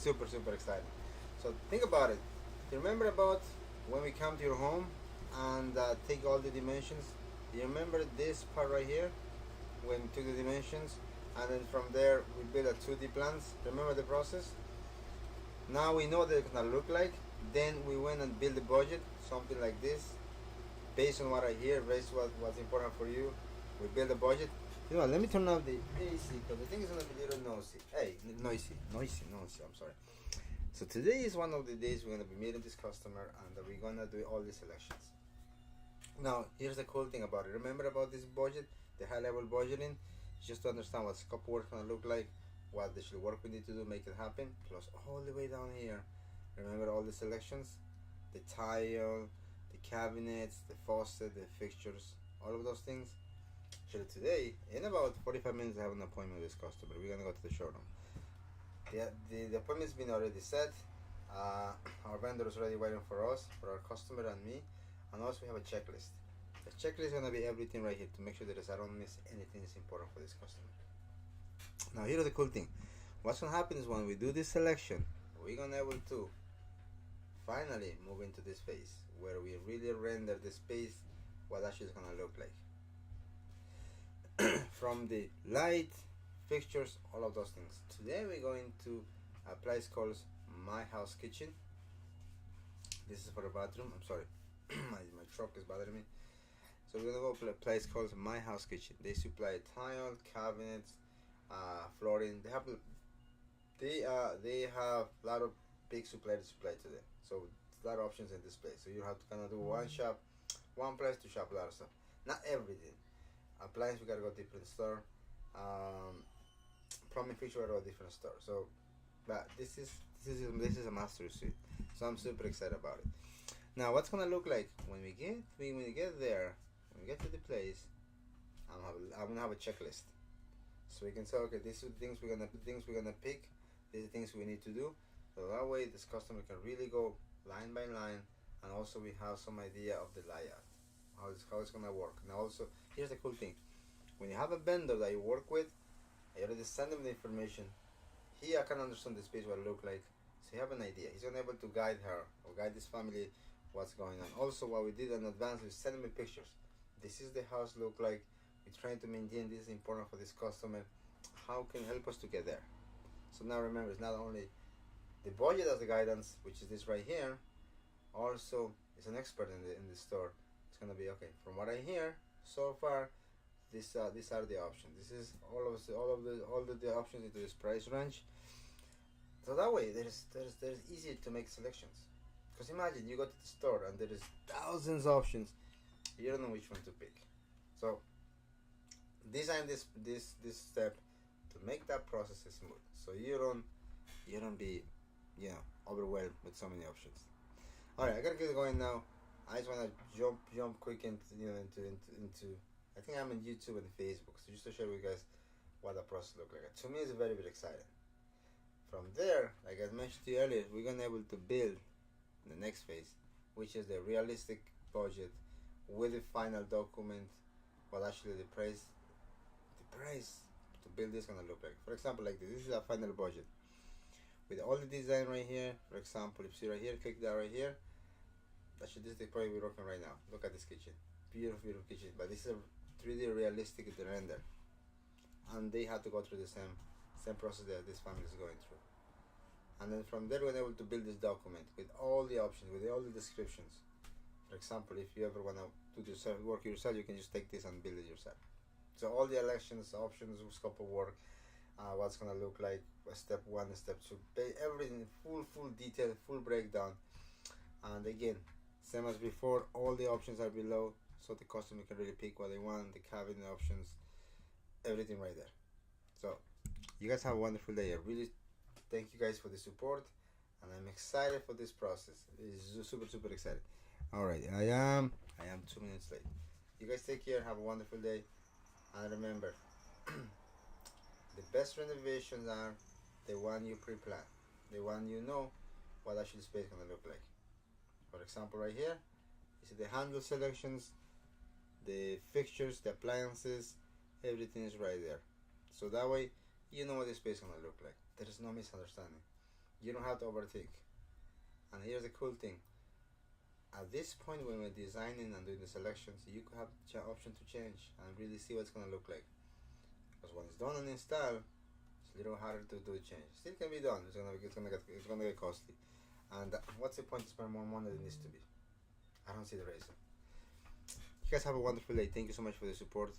super excited. So think about it. Do you remember about when we come to your home and take all the dimensions? Do you remember this part right here when we took the dimensions and then from there we built a 2D plans? Remember the process? Now we know what it's gonna look like. Then we went and built the budget, something like this, based on what I hear, based on what's important for you. We build a budget. You know what, let me turn off the AC because the thing is gonna be a little noisy. Hey, noisy. I'm sorry. So today is one of the days we're gonna be meeting this customer and we're gonna do all the selections. Now, here's the cool thing about it. Remember about this budget, the high-level budgeting, just to understand what scope work gonna look like, what additional work we need to do, make it happen. Plus, all the way down here, remember all the selections, the tile, the cabinets, the faucet, the fixtures, all of those things. Actually, today, in about 45 minutes, I have an appointment with this customer. We're gonna go to the showroom. The appointment's been already set. Our vendor is already waiting for us, for our customer and me. And also we have a checklist. The checklist is gonna be everything right here to make sure that I don't miss anything that's important for this customer. Now here's the cool thing. What's gonna happen is when we do this selection, we're gonna able to finally move into this phase where we really render the space what actually is gonna look like. From the light, fixtures, all of those things. Today we're going to a place called My House Kitchen. This is for the bathroom. I'm sorry. my truck is bothering me. So we're gonna go to a place called My House Kitchen. They supply tile, cabinets, flooring. They have a lot of big suppliers to supply today. So a lot of options in this place. So you have to kind of do one place to shop a lot of stuff. Not everything. Appliance we gotta go to a different store. Plumbing fixture we gotta go to a different store. So, but this is a master suite. So I'm super excited about it. Now, what's gonna look like when we get there, when we get to the place? I'm gonna have a checklist, so we can say, okay, these are the things we're gonna pick. These are the things we need to do. So that way, this customer can really go line by line, and also we have some idea of the layout, how it's gonna work. Now, also, here's the cool thing: when you have a vendor that you work with, you already send them the information. He can understand the space what it look like, so you have an idea. He's gonna able to guide her or guide this family what's going on. Also, what we did in advance, we send them pictures. This is the house look like. We're trying to maintain this is important for this customer. How can you help us to get there? So now remember, it's not only the budget as the guidance, which is this right here. Also, it's an expert in the store. It's gonna be okay. From what I hear so far, these are the options. This is all the options into this price range. So that way, there's easy to make selections. Because imagine you go to the store and there is thousands of options. You don't know which one to pick. So design this step to make that process smooth. So you don't be overwhelmed with so many options. All right, I gotta get going now. I just wanna jump quick into. I think I'm on YouTube and Facebook, so just to show you guys what the process looks like. To me, it's very exciting. From there, like I mentioned to you earlier, we're gonna be able to build the next phase, which is the realistic budget with the final document, what actually the price to build this gonna look like. For example, like this is a final budget with all the design right here. For example, if you see right here, click that right here. Actually, this is the project we're working right now. Look at this kitchen, beautiful kitchen. But this is a 3D realistic render, and they have to go through the same process that this family is going through. And then from there, we're able to build this document with all the options, with all the descriptions. For example, if you ever want to do yourself work yourself, you can just take this and build it yourself. So all the elections, options, scope of work, what's gonna look like, step 1, step 2, everything, full detail, full breakdown. And again, same as before, all the options are below, so the customer can really pick what they want, the cabinet options, everything right there. So you guys have a wonderful day. I really thank you guys for the support, and I'm excited for this process. It's super excited. All right, I am 2 minutes late. You guys take care. Have a wonderful day, and remember, the best renovations are the one you pre-plan, the one you know what actually space gonna look like. For example, right here, you see the handle selections, the fixtures, the appliances, everything is right there. So that way, you know what the space is gonna look like. There is no misunderstanding. You don't have to overthink. And here's the cool thing. At this point, when we're designing and doing the selections, you could have the option to change and really see what it's going to look like. Because when it's done and installed, it's a little harder to do the change. Still can be done. It's gonna get costly. And what's the point to spend more money than it needs to be? I don't see the reason. You guys have a wonderful day. Thank you so much for the support.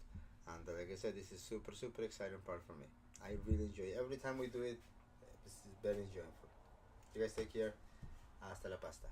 And like I said, this is super exciting part for me. I really enjoy it. Every time we do it, this is very enjoyable. You guys take care. Hasta la pasta.